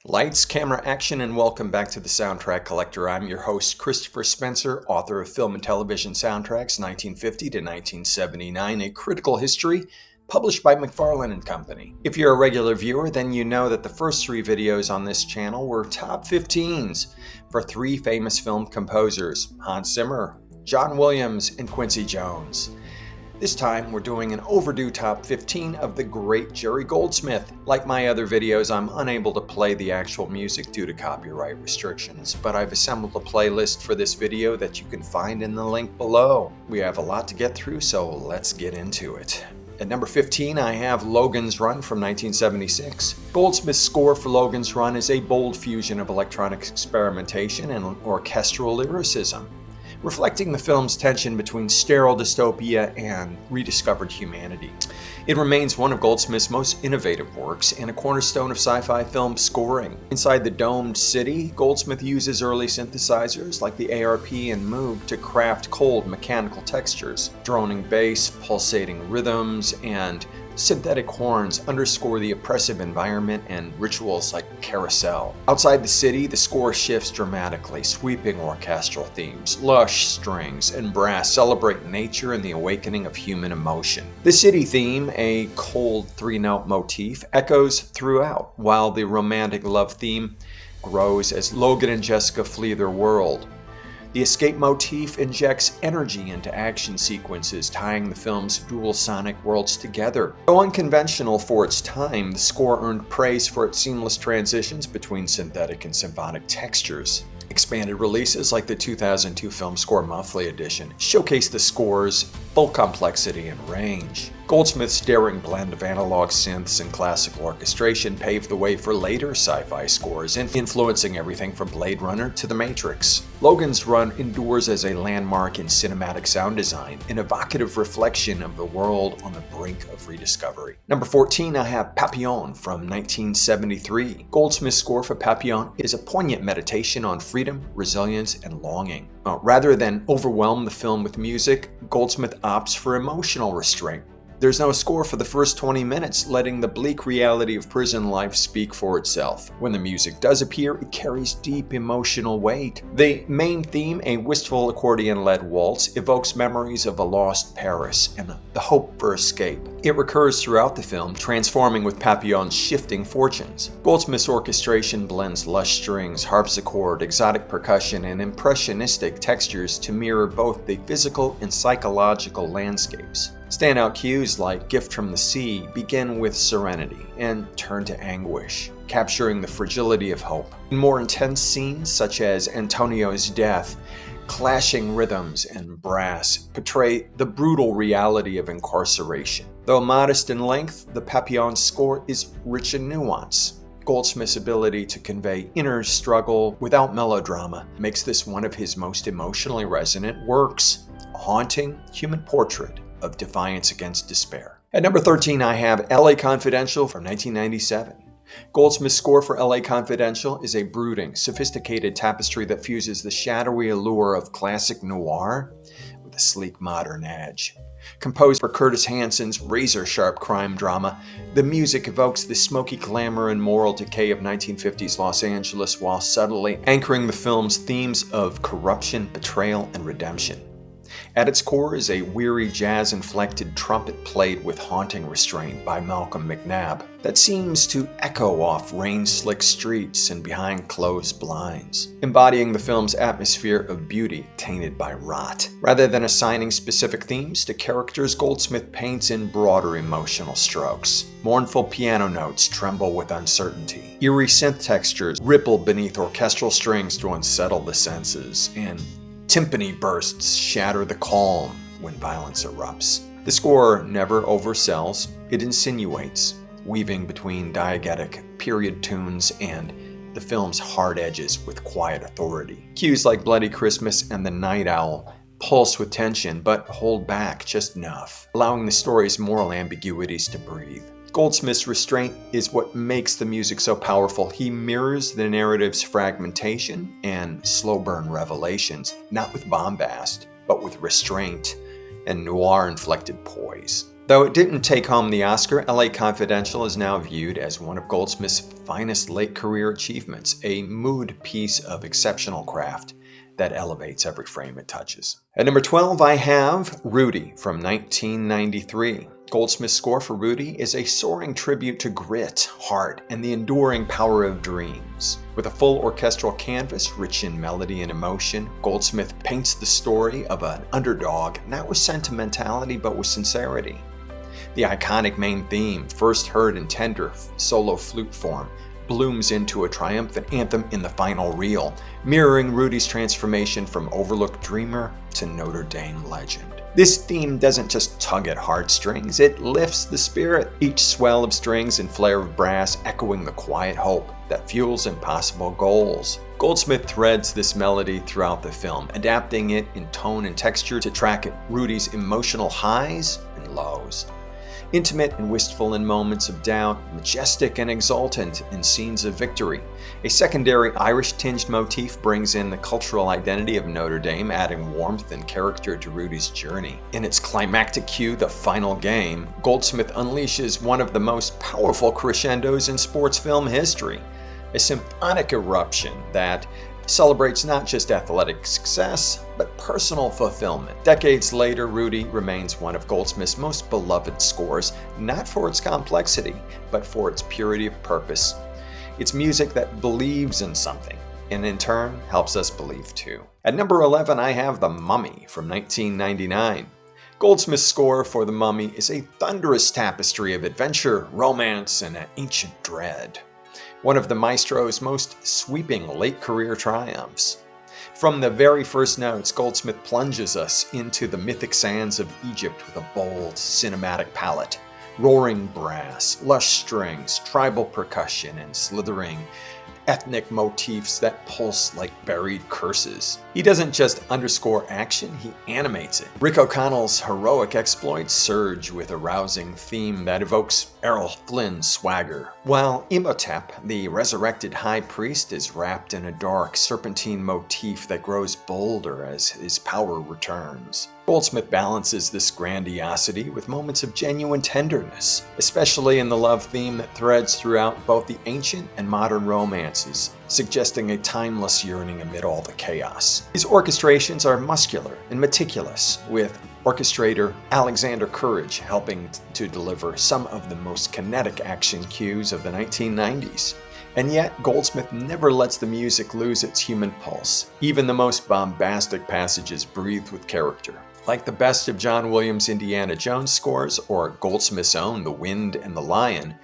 Lights, camera, action, and welcome back to the Soundtrack Collector. I'm your host, Christopher Spencer, author of Film and Television Soundtracks 1950 to 1979, a critical history published by McFarlane and Company. If you're a regular viewer, then you know that the first three videos on this channel were top 15s for three famous film composers, Hans Zimmer, John Williams, and Quincy Jones. This time, we're doing an overdue top 15 of the great Jerry Goldsmith. Like my other videos, I'm unable to play the actual music due to copyright restrictions, but I've assembled a playlist for this video that you can find in the link below. We have a lot to get through, so let's get into it. At number 15, I have Logan's Run from 1976. Goldsmith's score for Logan's Run is a bold fusion of electronic experimentation and orchestral lyricism, reflecting the film's tension between sterile dystopia and rediscovered humanity. It remains one of Goldsmith's most innovative works and a cornerstone of sci-fi film scoring. Inside the domed city, Goldsmith uses early synthesizers like the ARP and Moog to craft cold mechanical textures. Droning bass, pulsating rhythms, and synthetic horns underscore the oppressive environment and rituals like carousel. Outside the city, the score shifts dramatically. Sweeping orchestral themes, lush strings, and brass celebrate nature and the awakening of human emotion. The city theme, a cold three-note motif, echoes throughout, while the romantic love theme grows as Logan and Jessica flee their world. The escape motif injects energy into action sequences, tying the film's dual sonic worlds together. Though unconventional for its time, the score earned praise for its seamless transitions between synthetic and symphonic textures. Expanded releases like the 2002 film score monthly edition showcase the score's full complexity and range. Goldsmith's daring blend of analog synths and classical orchestration paved the way for later sci-fi scores, influencing everything from Blade Runner to The Matrix. Logan's Run endures as a landmark in cinematic sound design, an evocative reflection of the world on the brink of rediscovery. Number 14, I have Papillon from 1973. Goldsmith's score for Papillon is a poignant meditation on freedom, resilience, and longing. Rather than overwhelm the film with music, Goldsmith opts for emotional restraint. There's no score for the first 20 minutes, letting the bleak reality of prison life speak for itself. When the music does appear, it carries deep emotional weight. The main theme, a wistful accordion-led waltz, evokes memories of a lost Paris and the hope for escape. It recurs throughout the film, transforming with Papillon's shifting fortunes. Goldsmith's orchestration blends lush strings, harpsichord, exotic percussion, and impressionistic textures to mirror both the physical and psychological landscapes. Standout cues like Gift from the Sea begin with serenity and turn to anguish, capturing the fragility of hope. In more intense scenes, such as Antonio's death, clashing rhythms and brass portray the brutal reality of incarceration. Though modest in length, the Papillon score is rich in nuance. Goldsmith's ability to convey inner struggle without melodrama makes this one of his most emotionally resonant works, a haunting human portrait of defiance against despair. At number 13, I have LA Confidential from 1997. Goldsmith's score for LA Confidential is a brooding, sophisticated tapestry that fuses the shadowy allure of classic noir with a sleek modern edge. Composed for Curtis Hanson's razor-sharp crime drama, the music evokes the smoky glamour and moral decay of 1950s Los Angeles while subtly anchoring the film's themes of corruption, betrayal, and redemption. At its core is a weary jazz-inflected trumpet played with haunting restraint by Malcolm McNabb that seems to echo off rain-slick streets and behind closed blinds, embodying the film's atmosphere of beauty tainted by rot. Rather than assigning specific themes to characters, Goldsmith paints in broader emotional strokes. Mournful piano notes tremble with uncertainty. Eerie synth textures ripple beneath orchestral strings to unsettle the senses, and timpani bursts shatter the calm when violence erupts. The score never oversells, it insinuates, weaving between diegetic period tunes and the film's hard edges with quiet authority. Cues like Bloody Christmas and The Night Owl pulse with tension but hold back just enough, allowing the story's moral ambiguities to breathe. Goldsmith's restraint is what makes the music so powerful. He mirrors the narrative's fragmentation and slow burn revelations, not with bombast, but with restraint and noir-inflected poise. Though it didn't take home the Oscar, LA Confidential is now viewed as one of Goldsmith's finest late career achievements, a mood piece of exceptional craft that elevates every frame it touches. At number 12, I have Rudy from 1993. Goldsmith's score for Rudy is a soaring tribute to grit, heart, and the enduring power of dreams. With a full orchestral canvas, rich in melody and emotion, Goldsmith paints the story of an underdog, not with sentimentality, but with sincerity. The iconic main theme, first heard in tender solo flute form, blooms into a triumphant anthem in the final reel, mirroring Rudy's transformation from overlooked dreamer to Notre Dame legend. This theme doesn't just tug at heartstrings, it lifts the spirit, each swell of strings and flare of brass echoing the quiet hope that fuels impossible goals. Goldsmith threads this melody throughout the film, adapting it in tone and texture to track Rudy's emotional highs and lows. Intimate and wistful in moments of doubt, majestic and exultant in scenes of victory. A secondary Irish-tinged motif brings in the cultural identity of Notre Dame, adding warmth and character to Rudy's journey. In its climactic cue, the final game, Goldsmith unleashes one of the most powerful crescendos in sports film history, a symphonic eruption that celebrates not just athletic success, but personal fulfillment. Decades later, Rudy remains one of Goldsmith's most beloved scores, not for its complexity, but for its purity of purpose. It's music that believes in something, and in turn, helps us believe too. At number 11, I have The Mummy from 1999. Goldsmith's score for The Mummy is a thunderous tapestry of adventure, romance, and ancient dread. One of the maestro's most sweeping late career triumphs. From the very first notes, Goldsmith plunges us into the mythic sands of Egypt with a bold, cinematic palette. Roaring brass, lush strings, tribal percussion, and slithering ethnic motifs that pulse like buried curses. He doesn't just underscore action, he animates it. Rick O'Connell's heroic exploits surge with a rousing theme that evokes Errol Flynn's swagger, while Imhotep, the resurrected high priest, is wrapped in a dark, serpentine motif that grows bolder as his power returns. Goldsmith balances this grandiosity with moments of genuine tenderness, especially in the love theme that threads throughout both the ancient and modern romances, suggesting a timeless yearning amid all the chaos. His orchestrations are muscular and meticulous, with orchestrator Alexander Courage helping to deliver some of the most kinetic action cues of the 1990s. And yet, Goldsmith never lets the music lose its human pulse. Even the most bombastic passages breathe with character. Like the best of John Williams' Indiana Jones scores or Goldsmith's own The Wind and the Lion,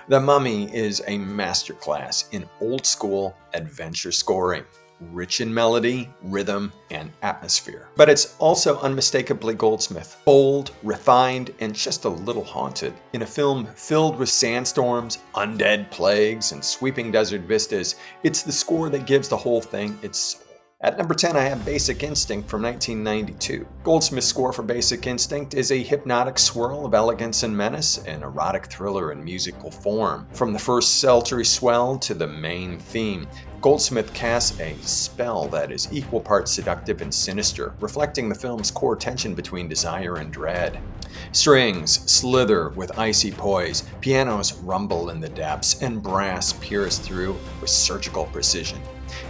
The Mummy is a masterclass in old-school adventure scoring, rich in melody, rhythm, and atmosphere. But it's also unmistakably Goldsmith, bold, refined, and just a little haunted. In a film filled with sandstorms, undead plagues, and sweeping desert vistas, it's the score that gives the whole thing its soul. At number 10, I have Basic Instinct from 1992. Goldsmith's score for Basic Instinct is a hypnotic swirl of elegance and menace, an erotic thriller in musical form. From the first sultry swell to the main theme, Goldsmith casts a spell that is equal parts seductive and sinister, reflecting the film's core tension between desire and dread. Strings slither with icy poise, pianos rumble in the depths, and brass peers through with surgical precision,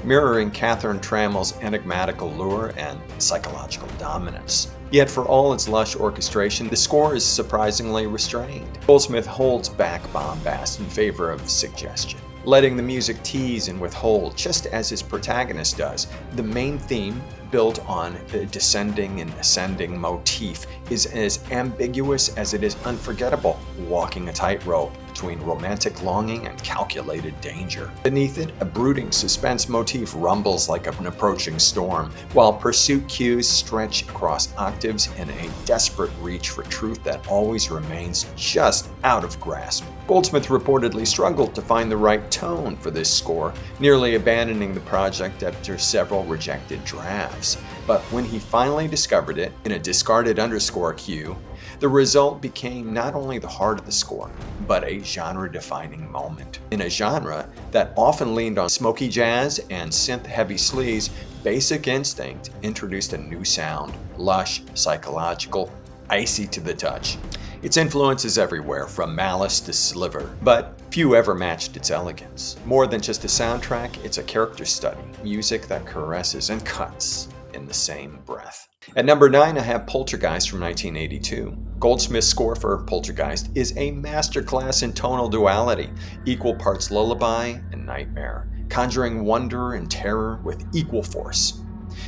mirroring Catherine Trammell's enigmatic allure and psychological dominance. Yet for all its lush orchestration, the score is surprisingly restrained. Goldsmith holds back bombast in favor of suggestion, letting the music tease and withhold, just as his protagonist does. The main theme, built on a descending and ascending motif, is as ambiguous as it is unforgettable, walking a tightrope between romantic longing and calculated danger. Beneath it, a brooding suspense motif rumbles like an approaching storm, while pursuit cues stretch across octaves in a desperate reach for truth that always remains just out of grasp. Goldsmith reportedly struggled to find the right tone for this score, nearly abandoning the project after several rejected drafts. But when he finally discovered it in a discarded underscore cue, the result became not only the heart of the score, but a genre-defining moment. In a genre that often leaned on smoky jazz and synth-heavy sleaze, Basic Instinct introduced a new sound, lush, psychological, icy to the touch. Its influence is everywhere, from Malice to Sliver, but few ever matched its elegance. More than just a soundtrack, it's a character study, music that caresses and cuts in the same breath. At number 9, I have Poltergeist from 1982. Goldsmith's score for Poltergeist is a masterclass in tonal duality, equal parts lullaby and nightmare, conjuring wonder and terror with equal force.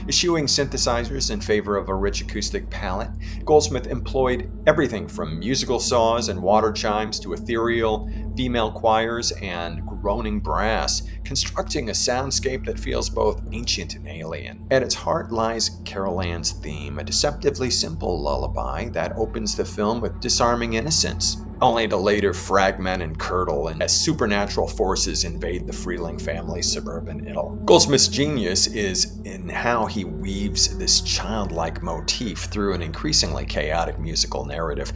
Eschewing synthesizers in favor of a rich acoustic palette, Goldsmith employed everything from musical saws and water chimes to ethereal female choirs and groaning brass, constructing a soundscape that feels both ancient and alien. At its heart lies Carol Ann's theme, a deceptively simple lullaby that opens the film with disarming innocence, only to later fragment and curdle as supernatural forces invade the Freeling family's suburban idyll. Goldsmith's genius is in how he weaves this childlike motif through an increasingly chaotic musical narrative,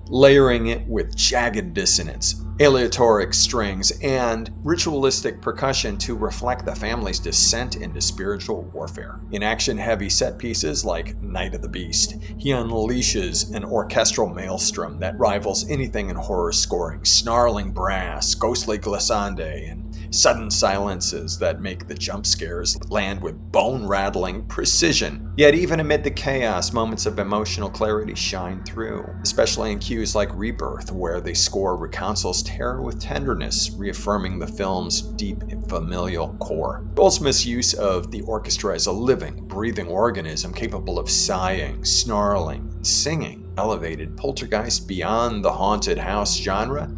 layering it with jagged dissonance, aleatoric strings, and ritualistic percussion to reflect the family's descent into spiritual warfare. In action-heavy set pieces like Night of the Beast, he unleashes an orchestral maelstrom that rivals anything in horror scoring, snarling brass, ghostly glissande, and sudden silences that make the jump scares land with bone-rattling precision. Yet even amid the chaos, moments of emotional clarity shine through, especially in cues like Rebirth, where the score reconciles terror with tenderness, reaffirming the film's deep familial core. Goldsmith's use of the orchestra as a living, breathing organism capable of sighing, snarling, and singing elevated Poltergeist beyond the haunted house genre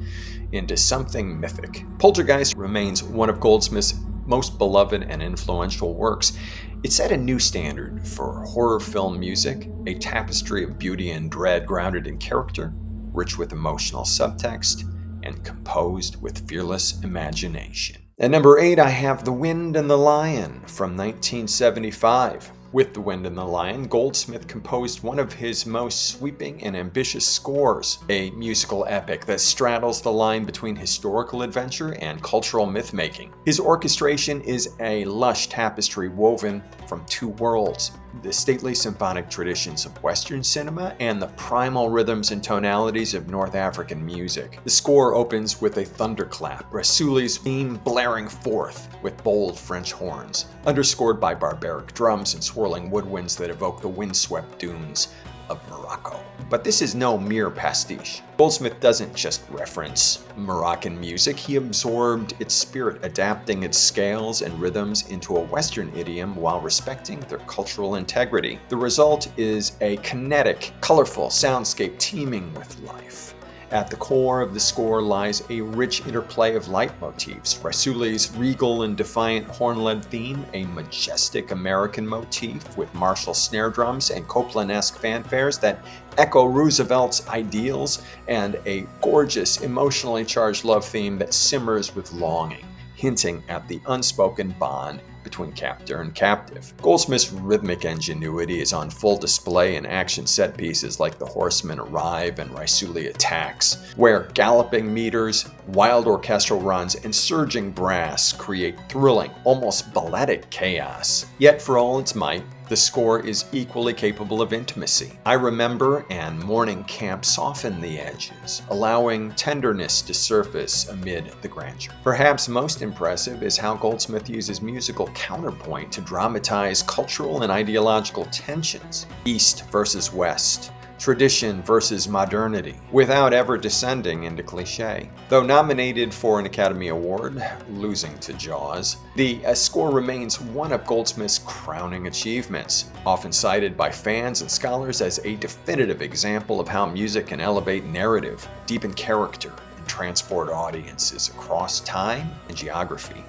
into something mythic. Poltergeist remains one of Goldsmith's most beloved and influential works. It set a new standard for horror film music, a tapestry of beauty and dread grounded in character, rich with emotional subtext, and composed with fearless imagination. At number 8, I have The Wind and the Lion from 1975. With The Wind and the Lion, Goldsmith composed one of his most sweeping and ambitious scores, a musical epic that straddles the line between historical adventure and cultural myth-making. His orchestration is a lush tapestry woven from two worlds, the stately symphonic traditions of Western cinema and the primal rhythms and tonalities of North African music. The score opens with a thunderclap, Rasuli's theme blaring forth with bold French horns, underscored by barbaric drums and swirling woodwinds that evoke the windswept dunes of Morocco. But this is no mere pastiche. Goldsmith doesn't just reference Moroccan music, he absorbed its spirit, adapting its scales and rhythms into a Western idiom while respecting their cultural integrity. The result is a kinetic, colorful soundscape teeming with life. At the core of the score lies a rich interplay of leitmotifs. Rasuli's regal and defiant horn-led theme, a majestic American motif with martial snare drums and Copland-esque fanfares that echo Roosevelt's ideals, and a gorgeous, emotionally charged love theme that simmers with longing, hinting at the unspoken bond between captor and captive. Goldsmith's rhythmic ingenuity is on full display in action set pieces like The Horsemen Arrive and Rasuli Attacks, where galloping meters, wild orchestral runs, and surging brass create thrilling, almost balletic chaos. Yet for all its might, the score is equally capable of intimacy. I Remember and Morning Camp soften the edges, allowing tenderness to surface amid the grandeur. Perhaps most impressive is how Goldsmith uses musical counterpoint to dramatize cultural and ideological tensions, East versus West, tradition versus modernity, without ever descending into cliché. Though nominated for an Academy Award, losing to Jaws, the score remains one of Goldsmith's crowning achievements, often cited by fans and scholars as a definitive example of how music can elevate narrative, deepen character, and transport audiences across time and geography.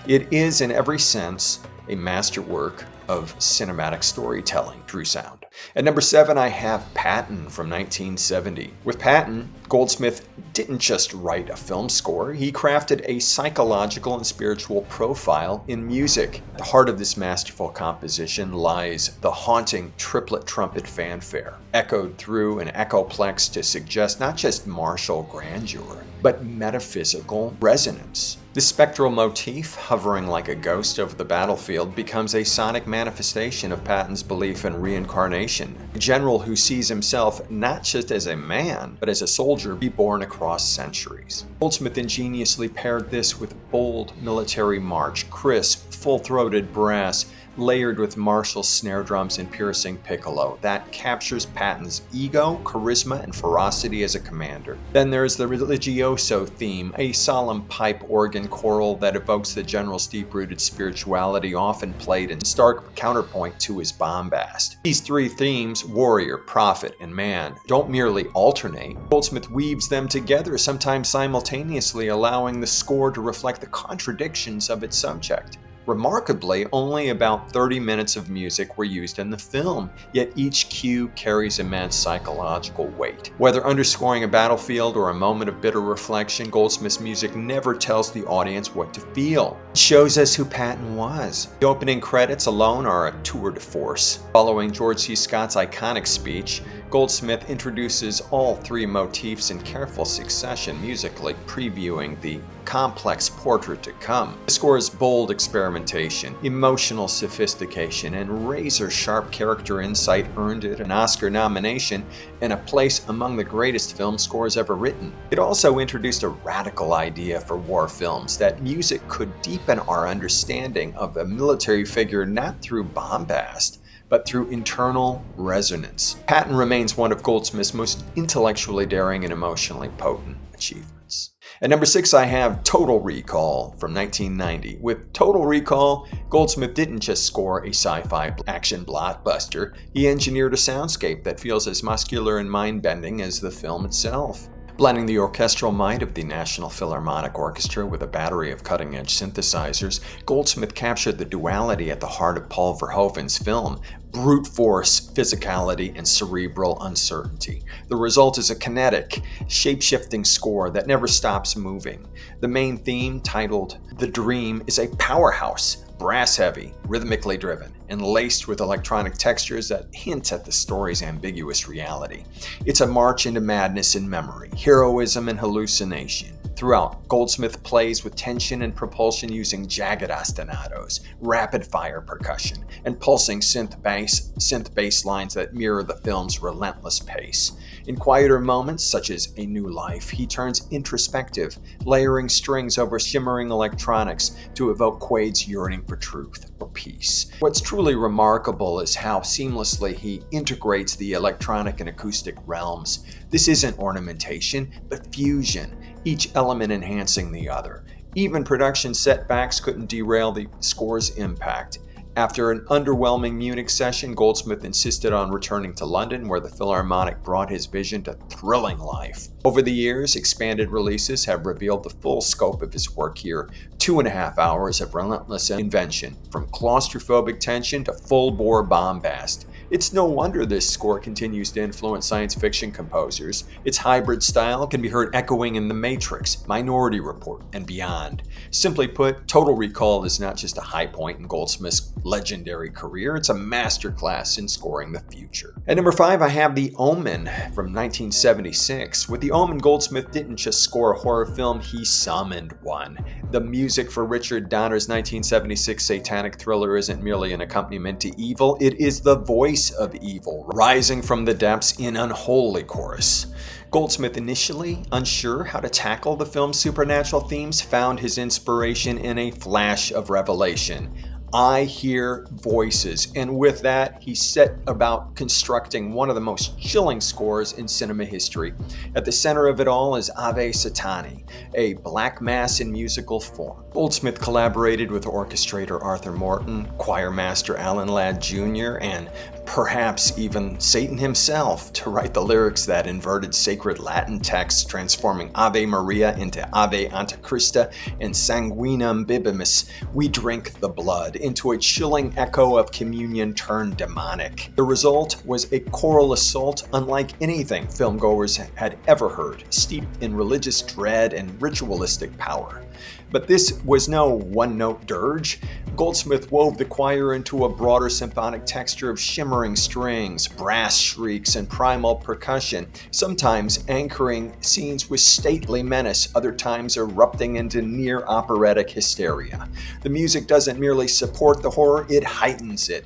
It is, in every sense, a masterwork of cinematic storytelling through sound. At number 7, I have Patton from 1970. With Patton, Goldsmith didn't just write a film score, he crafted a psychological and spiritual profile in music. At the heart of this masterful composition lies the haunting triplet trumpet fanfare, echoed through an echoplex to suggest not just martial grandeur, but metaphysical resonance. The spectral motif, hovering like a ghost over the battlefield, becomes a sonic manifestation of Patton's belief in reincarnation, a general who sees himself not just as a man, but as a soldier reborn across centuries. Goldsmith ingeniously paired this with bold military march, crisp, full-throated brass, layered with martial snare drums and piercing piccolo that captures Patton's ego, charisma, and ferocity as a commander. Then there's the religioso theme, a solemn pipe organ choral that evokes the general's deep-rooted spirituality, often played in stark counterpoint to his bombast. These three themes, warrior, prophet, and man, don't merely alternate. Goldsmith weaves them together, sometimes simultaneously, allowing the score to reflect the contradictions of its subject. Remarkably, only about 30 minutes of music were used in the film, yet each cue carries immense psychological weight. Whether underscoring a battlefield or a moment of bitter reflection, Goldsmith's music never tells the audience what to feel. It shows us who Patton was. The opening credits alone are a tour de force. Following George C. Scott's iconic speech, Goldsmith introduces all three motifs in careful succession musically, previewing the complex portrait to come. The score's bold experimentation, emotional sophistication, and razor-sharp character insight earned it an Oscar nomination and a place among the greatest film scores ever written. It also introduced a radical idea for war films, that music could deepen our understanding of a military figure not through bombast, but through internal resonance. Patton remains one of Goldsmith's most intellectually daring and emotionally potent achievements. At number 6, I have Total Recall from 1990. With Total Recall, Goldsmith didn't just score a sci-fi action blockbuster, he engineered a soundscape that feels as muscular and mind-bending as the film itself. Blending the orchestral might of the National Philharmonic Orchestra with a battery of cutting-edge synthesizers, Goldsmith captured the duality at the heart of Paul Verhoeven's film: brute force, physicality, and cerebral uncertainty. The result is a kinetic, shape-shifting score that never stops moving. The main theme, titled The Dream, is a powerhouse, brass-heavy, rhythmically driven, and laced with electronic textures that hint at the story's ambiguous reality. It's a march into madness and memory, heroism and hallucination. Throughout, Goldsmith plays with tension and propulsion using jagged ostinatos, rapid-fire percussion, and pulsing synth bass lines that mirror the film's relentless pace. In quieter moments, such as A New Life, he turns introspective, layering strings over shimmering electronics to evoke Quaid's yearning for truth or peace. What's truly remarkable is how seamlessly he integrates the electronic and acoustic realms. This isn't ornamentation, but fusion, each element enhancing the other. Even production setbacks couldn't derail the score's impact. After an underwhelming Munich session, Goldsmith insisted on returning to London, where the Philharmonic brought his vision to thrilling life. Over the years, expanded releases have revealed the full scope of his work here. 2.5 hours of relentless invention, from claustrophobic tension to full-bore bombast. It's no wonder this score continues to influence science fiction composers. Its hybrid style can be heard echoing in The Matrix, Minority Report, and beyond. Simply put, Total Recall is not just a high point in Goldsmith's legendary career, it's a masterclass in scoring the future. At number 5, I have The Omen from 1976. With The Omen, Goldsmith didn't just score a horror film, he summoned one. The music for Richard Donner's 1976 satanic thriller isn't merely an accompaniment to evil, it is the voice of evil, rising from the depths in unholy chorus. Goldsmith, initially unsure how to tackle the film's supernatural themes, found his inspiration in a flash of revelation. I hear voices, and with that, he set about constructing one of the most chilling scores in cinema history. At the center of it all is Ave Satani, a black mass in musical form. Goldsmith collaborated with orchestrator Arthur Morton, choir master Alan Ladd Jr., and perhaps even Satan himself to write the lyrics that inverted sacred Latin texts, transforming Ave Maria into Ave Antechrista and Sanguinum Bibimus, we drink the blood, into a chilling echo of communion turned demonic. The result was a choral assault unlike anything filmgoers had ever heard, steeped in religious dread and ritualistic power. But this was no one-note dirge. Goldsmith wove the choir into a broader symphonic texture of shimmering strings, brass shrieks, and primal percussion, sometimes anchoring scenes with stately menace, other times erupting into near operatic hysteria. The music doesn't merely support the horror, it heightens it,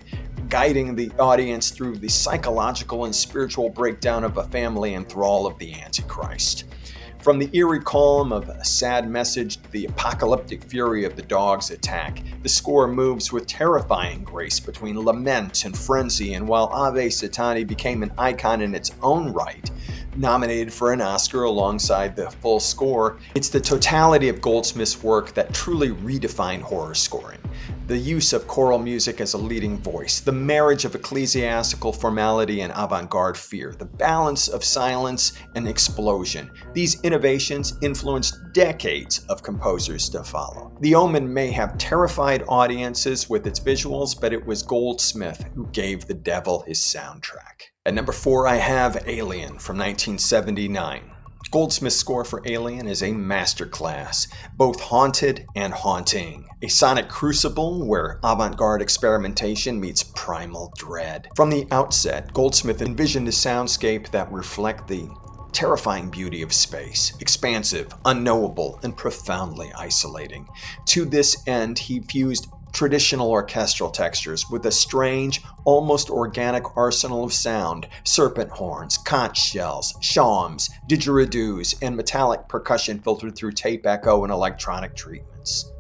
guiding the audience through the psychological and spiritual breakdown of a family in thrall of the Antichrist. From the eerie calm of a sad message to the apocalyptic fury of the dog's attack, the score moves with terrifying grace between lament and frenzy, and while Ave Satani became an icon in its own right, nominated for an Oscar alongside the full score, it's the totality of Goldsmith's work that truly redefined horror scoring. The use of choral music as a leading voice, the marriage of ecclesiastical formality and avant-garde fear, the balance of silence and explosion. These innovations influenced decades of composers to follow. The Omen may have terrified audiences with its visuals, but it was Goldsmith who gave the devil his soundtrack. At number 4, I have Alien from 1979. Goldsmith's score for Alien is a masterclass, both haunted and haunting. A sonic crucible where avant-garde experimentation meets primal dread. From the outset, Goldsmith envisioned a soundscape that reflects the terrifying beauty of space, expansive, unknowable, and profoundly isolating. To this end, he fused traditional orchestral textures with a strange, almost organic arsenal of sound: serpent horns, conch shells, shawms, didgeridoos, and metallic percussion filtered through tape echo and electronic treatments.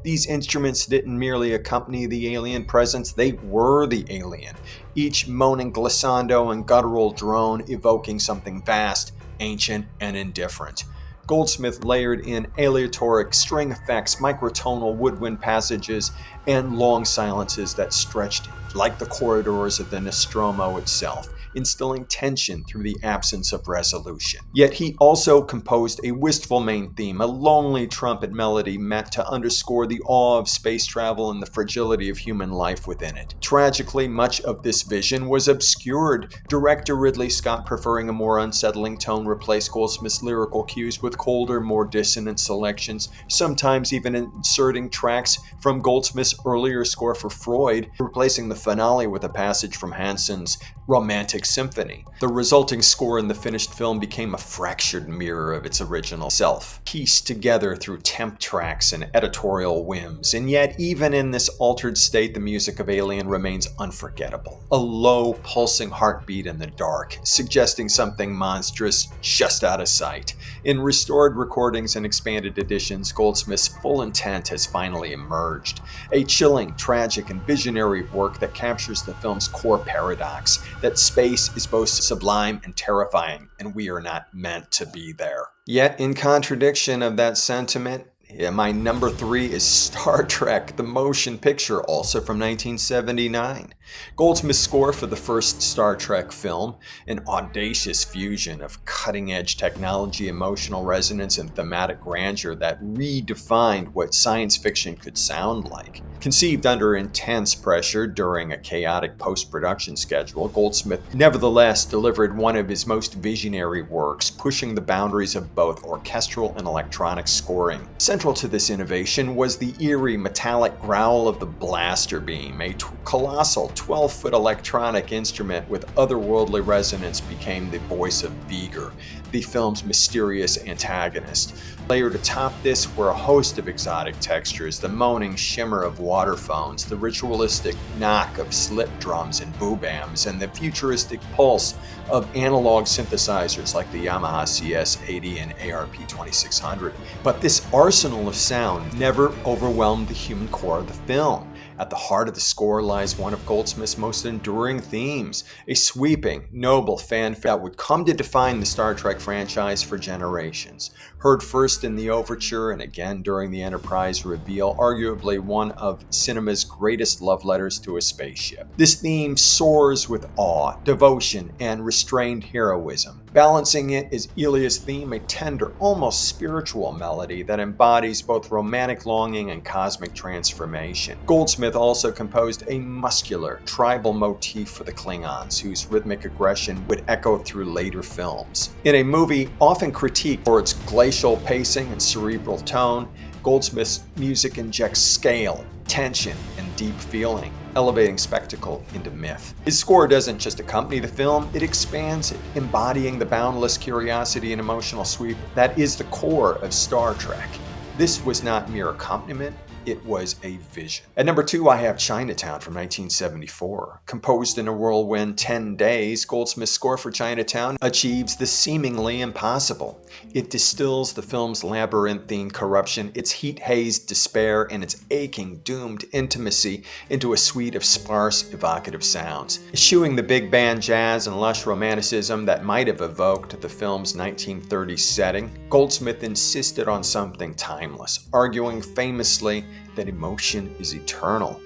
These instruments didn't merely accompany the alien presence, they were the alien, each moaning glissando and guttural drone evoking something vast, ancient, and indifferent. Goldsmith layered in aleatoric string effects, microtonal woodwind passages, and long silences that stretched like the corridors of the Nostromo itself, instilling tension through the absence of resolution. Yet he also composed a wistful main theme, a lonely trumpet melody meant to underscore the awe of space travel and the fragility of human life within it. Tragically, much of this vision was obscured, director Ridley Scott preferring a more unsettling tone replaced Goldsmith's lyrical cues with colder, more dissonant selections, sometimes even inserting tracks from Goldsmith's earlier score for Freud, replacing the finale with a passage from Hansen's Romantic Symphony. The resulting score in the finished film became a fractured mirror of its original self, pieced together through temp tracks and editorial whims. And yet, even in this altered state, the music of Alien remains unforgettable. A low, pulsing heartbeat in the dark, suggesting something monstrous just out of sight. In restored recordings and expanded editions, Goldsmith's full intent has finally emerged. A chilling, tragic, and visionary work that captures the film's core paradox, that space is both sublime and terrifying, and we are not meant to be there. Yet, in contradiction of that sentiment, my number 3 is Star Trek, the motion picture, also from 1979. Goldsmith's score for the first Star Trek film, an audacious fusion of cutting-edge technology, emotional resonance, and thematic grandeur that redefined what science fiction could sound like. Conceived under intense pressure during a chaotic post-production schedule, Goldsmith nevertheless delivered one of his most visionary works, pushing the boundaries of both orchestral and electronic scoring. Central to this innovation was the eerie metallic growl of the blaster beam. A colossal 12-foot electronic instrument with otherworldly resonance became the voice of Viger, the film's mysterious antagonist. Layered atop this were a host of exotic textures: the moaning shimmer of waterphones, the ritualistic knock of slip drums and boobams, and the futuristic pulse of analog synthesizers like the Yamaha CS80 and ARP 2600. But this arsenal of sound never overwhelmed the human core of the film. At the heart of the score lies one of Goldsmith's most enduring themes, a sweeping, noble fanfare that would come to define the Star Trek franchise for generations. Heard first in the overture and again during the Enterprise reveal, arguably one of cinema's greatest love letters to a spaceship. This theme soars with awe, devotion, and restrained heroism. Balancing it is Elia's theme, a tender, almost spiritual melody that embodies both romantic longing and cosmic transformation. Goldsmith also composed a muscular, tribal motif for the Klingons, whose rhythmic aggression would echo through later films. In a movie often critiqued for its glacial pacing and cerebral tone, Goldsmith's music injects scale, tension, and deep feeling, elevating spectacle into myth. His score doesn't just accompany the film, it expands it, embodying the boundless curiosity and emotional sweep that is the core of Star Trek. This was not mere accompaniment, it was a vision. At number 2, I have Chinatown from 1974. Composed in a whirlwind 10 days, Goldsmith's score for Chinatown achieves the seemingly impossible. It distills the film's labyrinthine corruption, its heat-hazed despair, and its aching, doomed intimacy into a suite of sparse, evocative sounds. Eschewing the big band jazz and lush romanticism that might have evoked the film's 1930s setting, Goldsmith insisted on something timeless, arguing famously that emotion is eternal.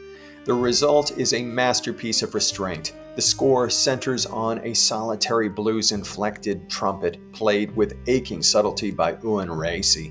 The result is a masterpiece of restraint. The score centers on a solitary blues-inflected trumpet played with aching subtlety by Owen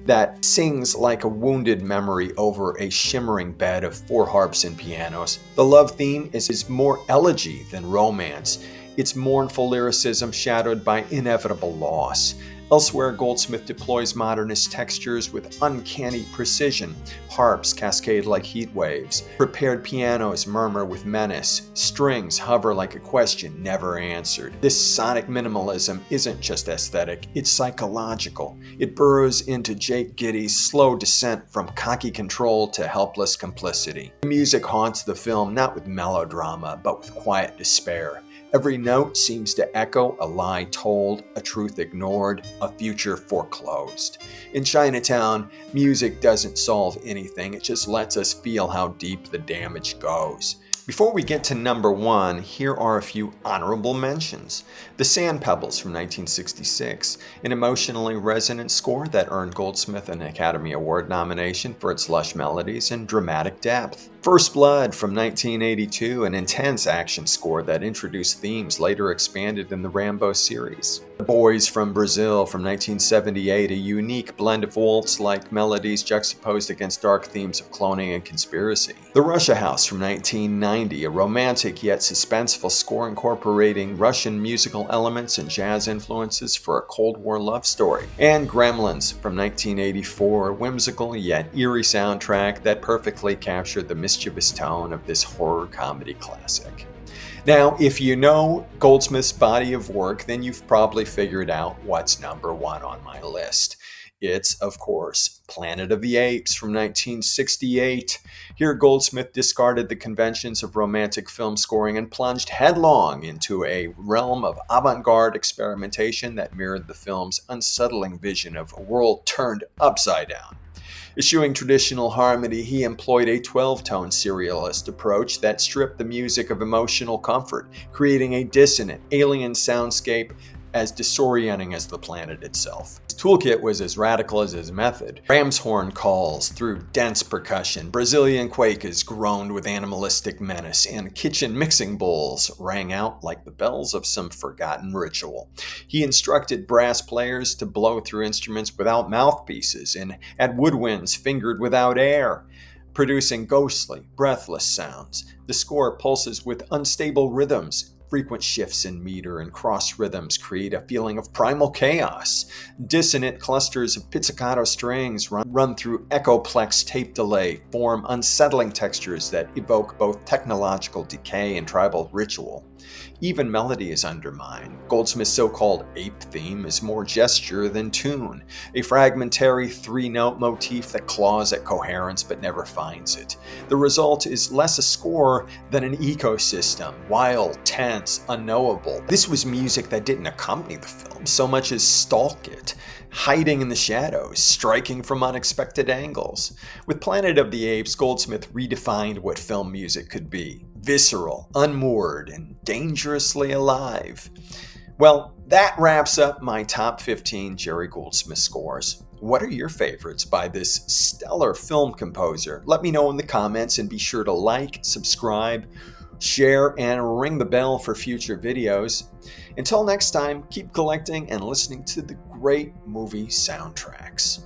that sings like a wounded memory over a shimmering bed of 4 harps and pianos. The love theme is more elegy than romance, its mournful lyricism shadowed by inevitable loss. Elsewhere, Goldsmith deploys modernist textures with uncanny precision. Harps cascade like heat waves. Prepared pianos murmur with menace. Strings hover like a question never answered. This sonic minimalism isn't just aesthetic, it's psychological. It burrows into Jake Giddy's slow descent from cocky control to helpless complicity. The music haunts the film not with melodrama, but with quiet despair. Every note seems to echo a lie told, a truth ignored, a future foreclosed. In Chinatown, music doesn't solve anything, it just lets us feel how deep the damage goes. Before we get to number 1, here are a few honorable mentions. The Sand Pebbles from 1966, an emotionally resonant score that earned Goldsmith an Academy Award nomination for its lush melodies and dramatic depth. First Blood from 1982, an intense action score that introduced themes later expanded in the Rambo series. The Boys from Brazil from 1978, a unique blend of waltz-like melodies juxtaposed against dark themes of cloning and conspiracy. The Russia House from 1990, a romantic yet suspenseful score incorporating Russian musical elements and jazz influences for a Cold War love story. And Gremlins from 1984, a whimsical yet eerie soundtrack that perfectly captured the mischievous tone of this horror comedy classic. Now, if you know Goldsmith's body of work, then you've probably figured out what's number 1 on my list. It's, of course, Planet of the Apes from 1968. Here, Goldsmith discarded the conventions of romantic film scoring and plunged headlong into a realm of avant-garde experimentation that mirrored the film's unsettling vision of a world turned upside down. Eschewing traditional harmony, he employed a 12-tone serialist approach that stripped the music of emotional comfort, creating a dissonant, alien soundscape as disorienting as the planet itself. His toolkit was as radical as his method. Ram's horn calls through dense percussion, Brazilian cuecas groaned with animalistic menace, and kitchen mixing bowls rang out like the bells of some forgotten ritual. He instructed brass players to blow through instruments without mouthpieces and had woodwinds fingered without air, producing ghostly, breathless sounds. The score pulses with unstable rhythms. Frequent shifts in meter and cross rhythms create a feeling of primal chaos. Dissonant clusters of pizzicato strings run through echoplex tape delay, form unsettling textures that evoke both technological decay and tribal ritual. Even melody is undermined. Goldsmith's so-called ape theme is more gesture than tune, a fragmentary 3-note motif that claws at coherence but never finds it. The result is less a score than an ecosystem, wild, tense, unknowable. This was music that didn't accompany the film so much as stalk it, hiding in the shadows, striking from unexpected angles. With Planet of the Apes, Goldsmith redefined what film music could be. Visceral, unmoored, and dangerously alive. Well, that wraps up my top 15 Jerry Goldsmith scores. What are your favorites by this stellar film composer? Let me know in the comments, and be sure to like, subscribe, share, and ring the bell for future videos. Until next time, keep collecting and listening to the great movie soundtracks.